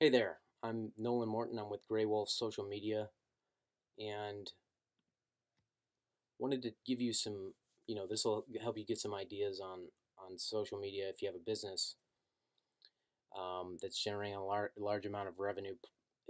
Hey there, I'm Nolan Morton. I'm with Grey Wolf Social Media and wanted to give you some, this will help you get some ideas on social media if you have a business that's generating a large amount of revenue,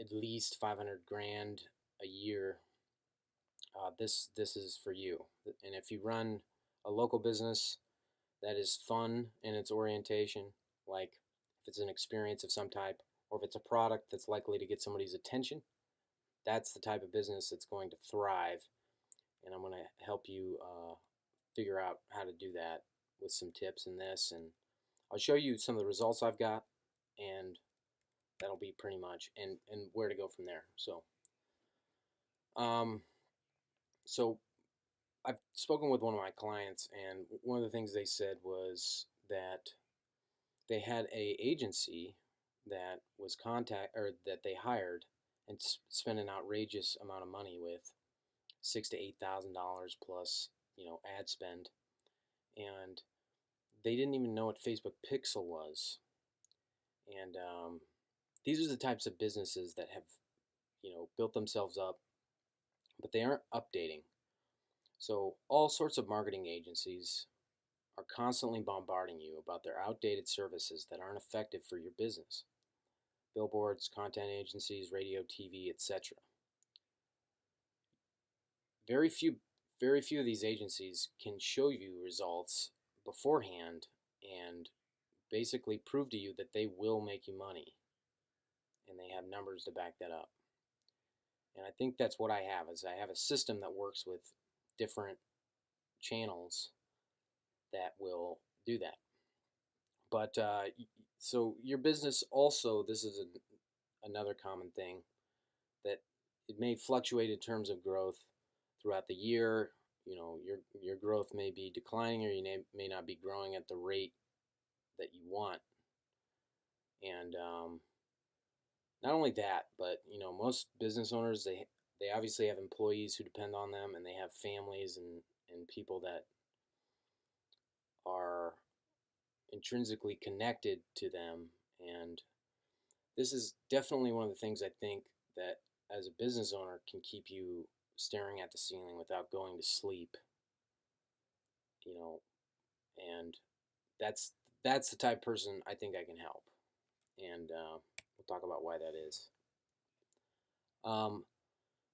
at least 500 grand a year. This is for you. And if you run a local business that is fun in its orientation, like if it's an experience of some type, or if it's a product that's likely to get somebody's attention, that's the type of business that's going to thrive. And I'm going to help you figure out how to do that with some tips in this. And I'll show you some of the results I've got, and that'll be pretty much and where to go from there. Um, so I've spoken with one of my clients, and one of the things they said was that they had a agency that was that they hired and spent an outrageous amount of money with, $6,000 to $8,000 plus, ad spend, and they didn't even know what Facebook Pixel was. And these are the types of businesses that have, built themselves up, but they aren't updating. So all sorts of marketing agencies are constantly bombarding you about their outdated services that aren't effective for your business. Billboards, content agencies, radio, TV, etc. Very few, very few of these agencies can show you results beforehand and basically prove to you that they will make you money, and they have numbers to back that up. And I think that's what I have is I have a system that works with different channels that will do that. But so your business also, this is another common thing, that it may fluctuate in terms of growth throughout the year. Your growth may be declining, or you may not be growing at the rate that you want. And not only that, but most business owners, they obviously have employees who depend on them, and they have families and people that are intrinsically connected to them. And this is definitely one of the things I think that as a business owner can keep you staring at the ceiling without going to sleep. you know and that's the type of person I think I can help. And we'll talk about why that is. um,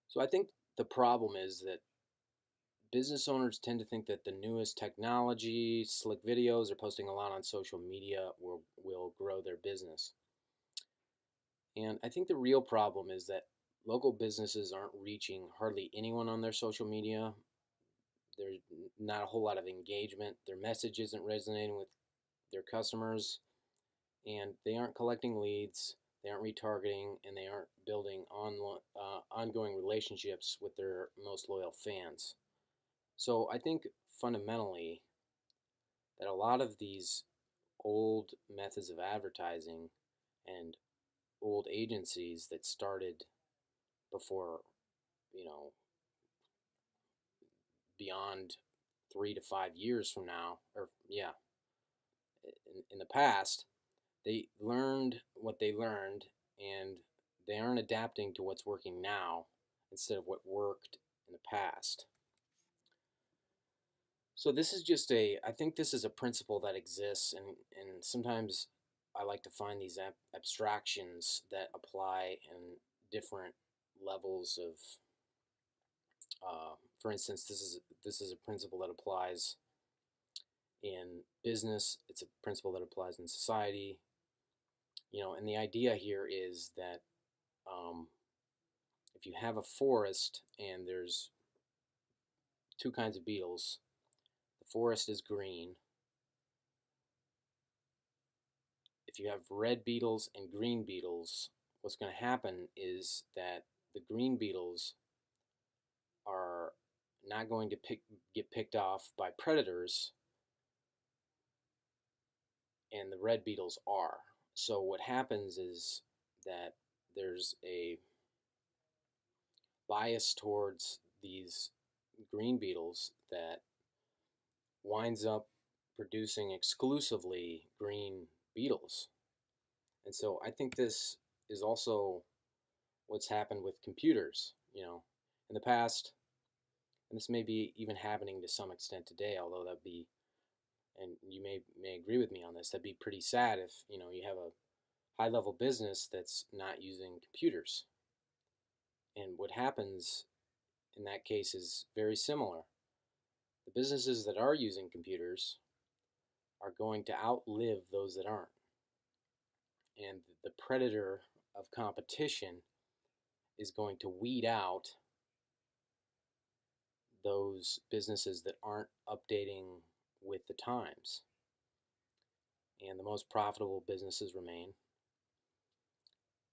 so I think the problem is that business owners tend to think that the newest technology, slick videos, or posting a lot on social media will grow their business. And I think the real problem is that local businesses aren't reaching hardly anyone on their social media. There's not a whole lot of engagement. Their message isn't resonating with their customers, and they aren't collecting leads. They aren't retargeting, and they aren't building ongoing relationships with their most loyal fans. So I think fundamentally that a lot of these old methods of advertising and old agencies that started before, you know, beyond 3 to 5 years from now, or yeah, in the past, they learned what they learned, and they aren't adapting to what's working now instead of what worked in the past. So this is just I think this is a principle that exists, and sometimes I like to find these abstractions that apply in different levels of, for instance, this is a principle that applies in business. It's a principle that applies in society. And the idea here is that um, if you have a forest and there's two kinds of beetles, the forest is green. If you have red beetles and green beetles, what's going to happen is that the green beetles are not going to get picked off by predators, and the red beetles are. So what happens is that there's a bias towards these green beetles that winds up producing exclusively green beetles. And so I think this is also what's happened with computers. In the past, and this may be even happening to some extent today, although that'd be, and you may agree with me on this, that'd be pretty sad if you have a high level business that's not using computers. And what happens in that case is very similar. The businesses that are using computers are going to outlive those that aren't. And the predator of competition is going to weed out those businesses that aren't updating with the times. And the most profitable businesses remain.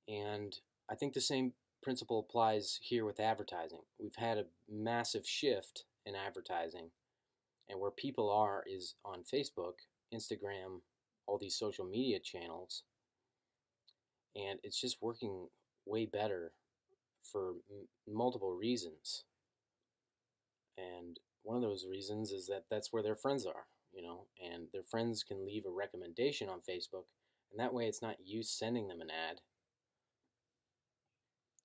And I think the same principle applies here with advertising. We've had a massive shift in advertising, and where people are is on Facebook, Instagram, all these social media channels, and it's just working way better for multiple reasons. And one of those reasons is that that's where their friends are, and their friends can leave a recommendation on Facebook, and that way it's not you sending them an ad.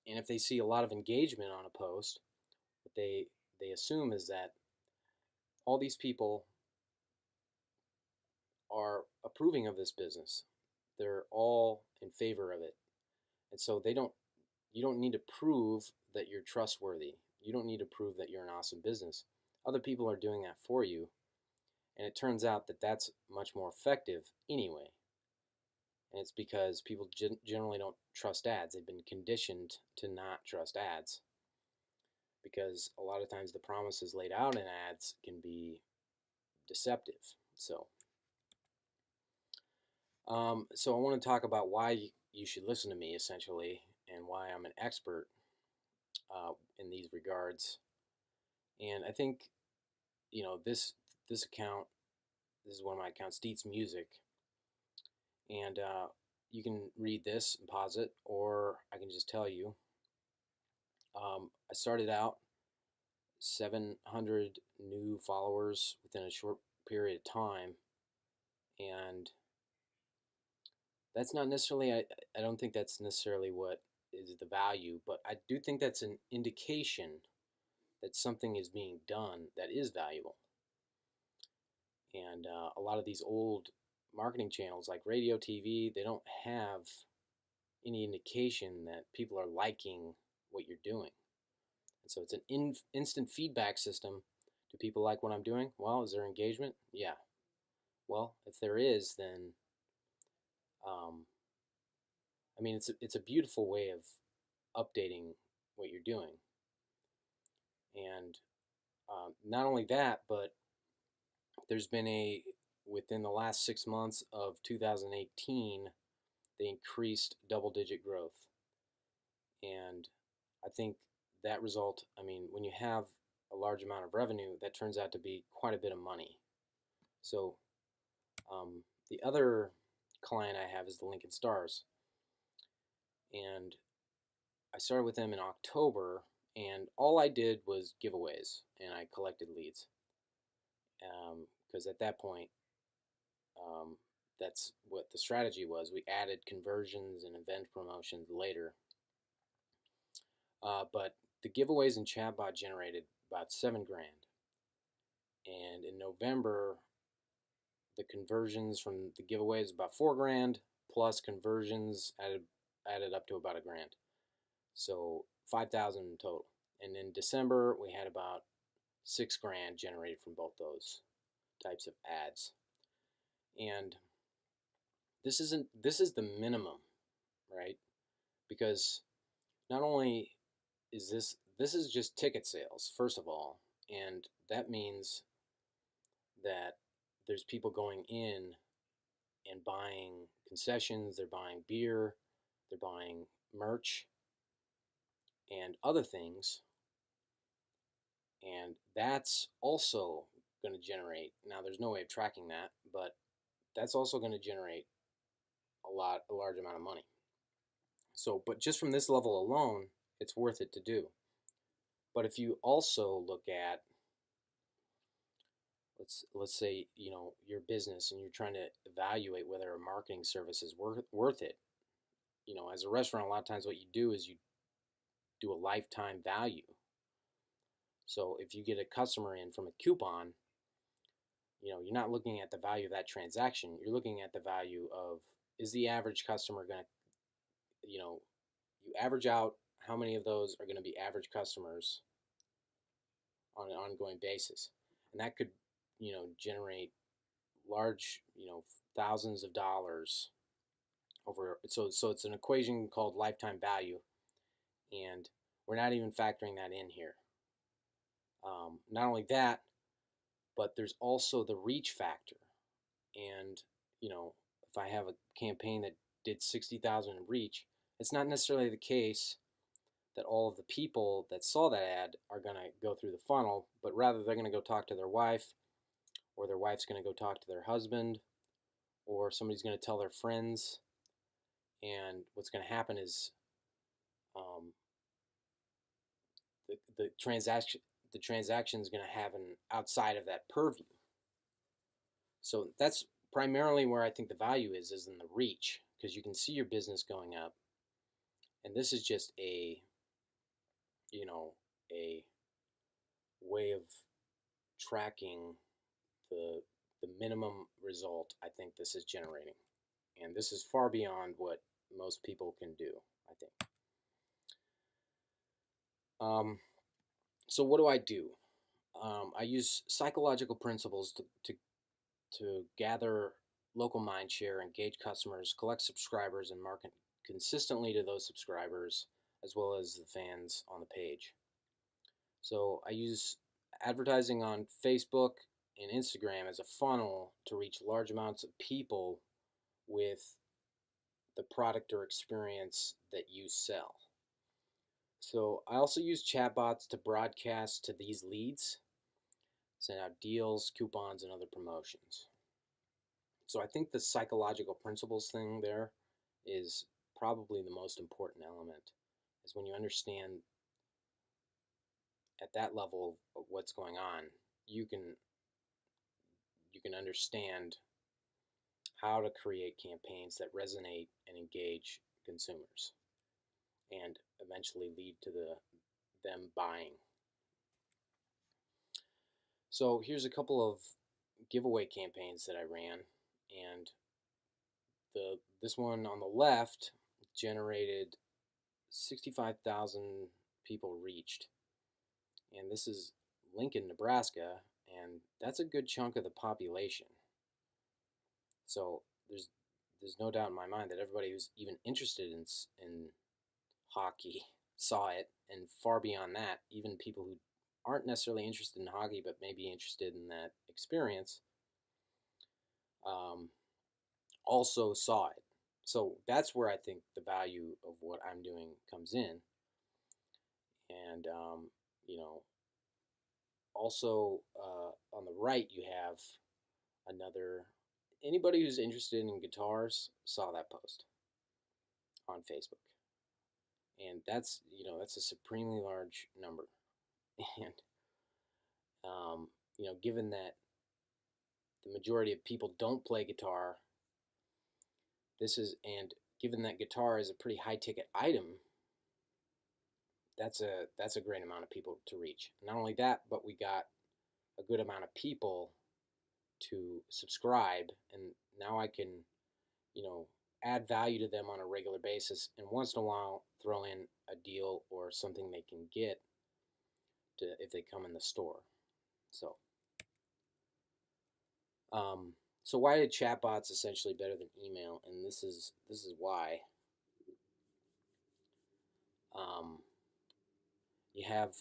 And if they see a lot of engagement on a post, what they assume is that all these people are approving of this business. They're all in favor of it. And so you don't need to prove that you're trustworthy. You don't need to prove that you're an awesome business. Other people are doing that for you. And it turns out that that's much more effective anyway. And it's because people generally don't trust ads. They've been conditioned to not trust ads, because a lot of times the promises laid out in ads can be deceptive. So I want to talk about why you should listen to me, essentially, and why I'm an expert in these regards. And I think, this account, this is one of my accounts, Deets Music, and you can read this and pause it, or I can just tell you. I started out 700 new followers within a short period of time, and that's not necessarily, I don't think that's necessarily what is the value, but I do think that's an indication that something is being done that is valuable. And a lot of these old marketing channels like radio, TV, they don't have any indication that people are liking what you're doing. And so it's an instant feedback system. Do people like what I'm doing? Well, is there engagement? Yeah. Well, if there is, then it's a beautiful way of updating what you're doing. And not only that, but there's been within the last 6 months of 2018, they increased double-digit growth. And I think that result, when you have a large amount of revenue, that turns out to be quite a bit of money. So the other client I have is the Lincoln Stars. And I started with them in October, and all I did was giveaways, and I collected leads. Because at that point, that's what the strategy was. We added conversions and event promotions later. But the giveaways and chatbot generated about $7,000. And in November, the conversions from the giveaways about $4,000, plus conversions added up to about $1,000. So $5,000 in total. And in December, we had about $6,000 generated from both those types of ads. And this is the minimum, right? Because not only is this is just ticket sales, first of all, and that means that there's people going in and buying concessions, they're buying beer, they're buying merch and other things, and that's also going to generate, now there's no way of tracking that, but that's also going to generate a large amount of money. So, but just from this level alone, it's worth it to do. But if you also look at, let's say, your business, and you're trying to evaluate whether a marketing service is worth it, as a restaurant, a lot of times what you do is you do a lifetime value. So if you get a customer in from a coupon, you're not looking at the value of that transaction. You're looking at the value of, is the average customer going to, you average out how many of those are going to be average customers on an ongoing basis. And that could, generate large, thousands of dollars over. So it's an equation called lifetime value. And we're not even factoring that in here. Not only that, but there's also the reach factor. And, if I have a campaign that did 60,000 in reach, it's not necessarily the case that all of the people that saw that ad are going to go through the funnel, but rather they're going to go talk to their wife, or their wife's going to go talk to their husband, or somebody's going to tell their friends. And what's going to happen is the transaction is going to happen outside of that purview. So that's primarily where I think the value is in the reach, because you can see your business going up. And this is just a way of tracking the minimum result I think this is generating. And this is far beyond what most people can do, I think. So what do? I use psychological principles to gather local mind share, engage customers, collect subscribers, and market consistently to those subscribers, as well as the fans on the page. So I use advertising on Facebook and Instagram as a funnel to reach large amounts of people with the product or experience that you sell. So I also use chatbots to broadcast to these leads, send out deals, coupons, and other promotions. So I think the psychological principles thing there is probably the most important element, is when you understand at that level of what's going on, you can understand how to create campaigns that resonate and engage consumers and eventually lead to them buying. So here's a couple of giveaway campaigns that I ran, and this one on the left generated 65,000 people reached, and this is Lincoln, Nebraska, and that's a good chunk of the population. So there's no doubt in my mind that everybody who's even interested in hockey saw it, and far beyond that, even people who aren't necessarily interested in hockey but may be interested in that experience also saw it. So that's where I think the value of what I'm doing comes in. And also on the right you have anybody who's interested in guitars saw that post on Facebook. And that's a supremely large number. And given that the majority of people don't play guitar, and given that guitar is a pretty high ticket item, that's a great amount of people to reach. Not only that, but we got a good amount of people to subscribe, and now I can add value to them on a regular basis, and once in a while throw in a deal or something they can get if they come in the store. So why are chatbots essentially better than email? And this is why. You have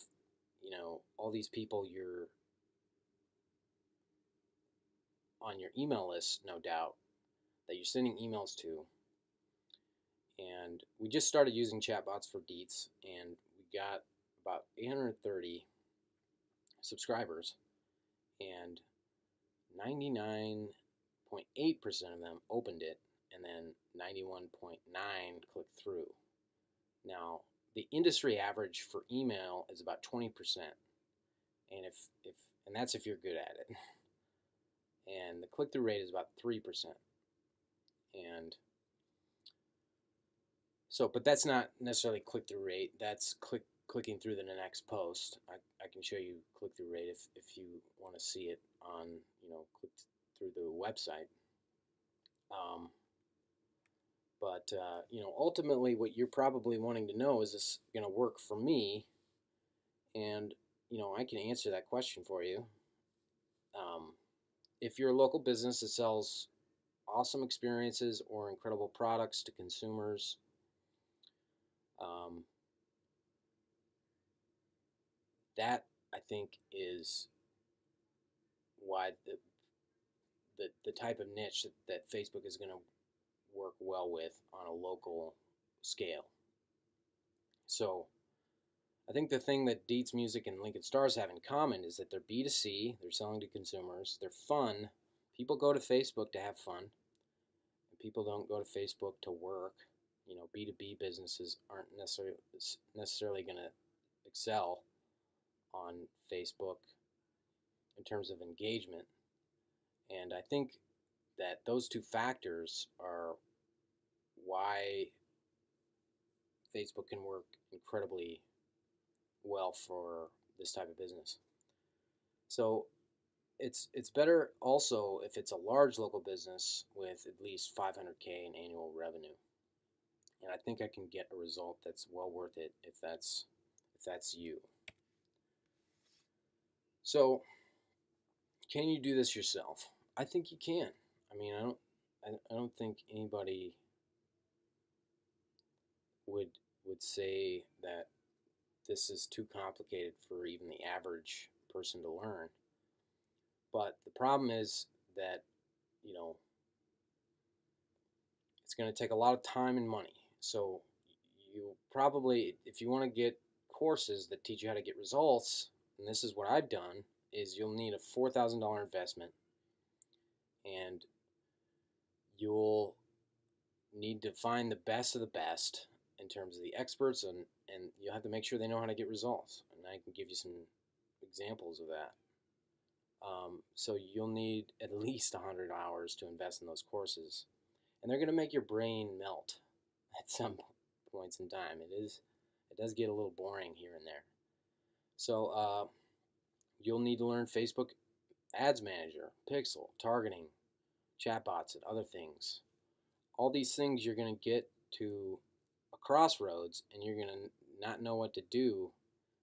all these people you're on your email list, no doubt, that you're sending emails to. And we just started using chatbots for Deets, and we got about 830 subscribers, and 99.8% of them opened it, and then 91.9% clicked through. Now, the industry average for email is about 20%, and and that's if you're good at it. And the click-through rate is about 3%. And So, but that's not necessarily click-through rate. That's clicking through to the next post. I can show you click-through rate if you want to see it on, click through the website. Um, but, ultimately what you're probably wanting to know, is this going to work for me? And, I can answer that question for you. If you're a local business that sells awesome experiences or incredible products to consumers, that I think is why the type of niche that Facebook is going to work well with on a local scale. So I think the thing that Dietz Music and Lincoln Stars have in common is that they're B2C, they're selling to consumers, they're fun. People go to Facebook to have fun. And people don't go to Facebook to work. B2B businesses aren't necessarily going to excel on Facebook in terms of engagement. And I think that those two factors are why Facebook can work incredibly well for this type of business. So it's better also if it's a large local business with at least $500K in annual revenue. And I think I can get a result that's well worth it if that's you. So, can you do this yourself? I think you can. I mean, I don't think anybody would say that this is too complicated for even the average person to learn. But the problem is that, it's going to take a lot of time and money. So you probably, if you want to get courses that teach you how to get results, and this is what I've done, is you'll need a $4,000 investment, and you'll need to find the best of the best in terms of the experts, and you'll have to make sure they know how to get results. And I can give you some examples of that. So you'll need at least 100 hours to invest in those courses, and they're going to make your brain melt at some points in time. It does get a little boring here and there. So you'll need to learn Facebook Ads Manager, Pixel, targeting, chatbots, and other things. All these things you're going to get to a crossroads, and you're going to not know what to do.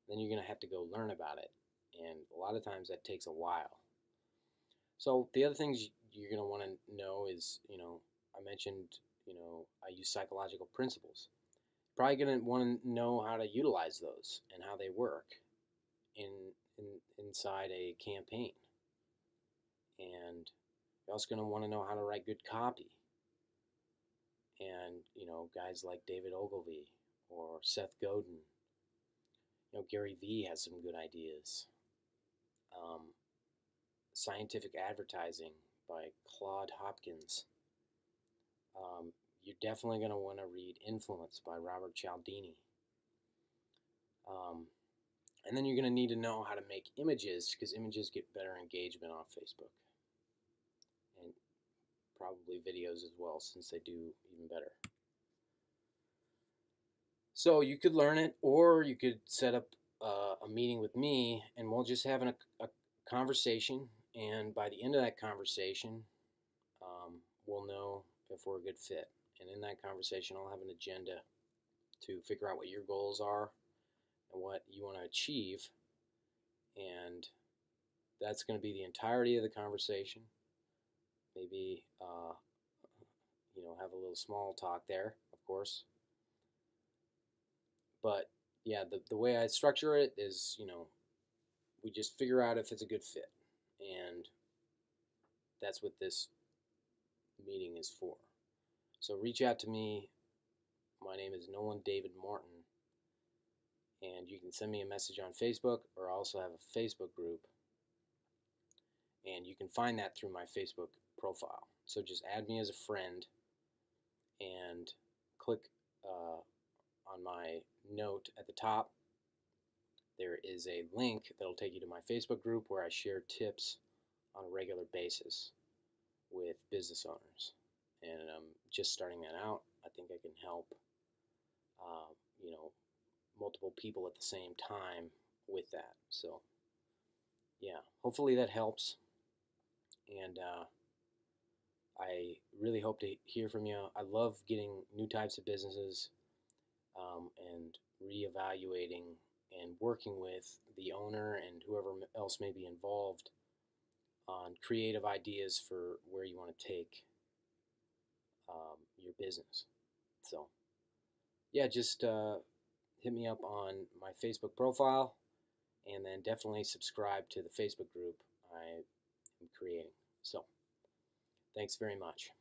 Then you're going to have to go learn about it, and a lot of times that takes a while. So the other things you're going to want to know is, I mentioned, I use psychological principles. Probably going to want to know how to utilize those and how they work inside a campaign. And you're also going to want to know how to write good copy. And, guys like David Ogilvy or Seth Godin, Gary Vee has some good ideas. Scientific Advertising by Claude Hopkins. You're definitely going to want to read Influence by Robert Cialdini. And then you're going to need to know how to make images, because images get better engagement on Facebook. And probably videos as well, since they do even better. So you could learn it, or you could set up a meeting with me, and we'll just have a conversation. And by the end of that conversation, we'll know if we're a good fit. And in that conversation, I'll have an agenda to figure out what your goals are and what you want to achieve. And that's going to be the entirety of the conversation. Maybe, have a little small talk there, of course. But yeah, the way I structure it is, we just figure out if it's a good fit. And that's what this meeting is for. So reach out to me. My name is Nolan David Martin. And you can send me a message on Facebook, or I also have a Facebook group. And you can find that through my Facebook profile. So just add me as a friend and click on my note at the top. There is a link that will take you to my Facebook group, where I share tips on a regular basis with business owners. And I'm just starting that out. I think I can help multiple people at the same time with that. So yeah, hopefully that helps. And I really hope to hear from you. I love getting new types of businesses and reevaluating and working with the owner and whoever else may be involved on creative ideas for where you want to take your business. So, yeah, just hit me up on my Facebook profile and then definitely subscribe to the Facebook group I am creating. So, thanks very much.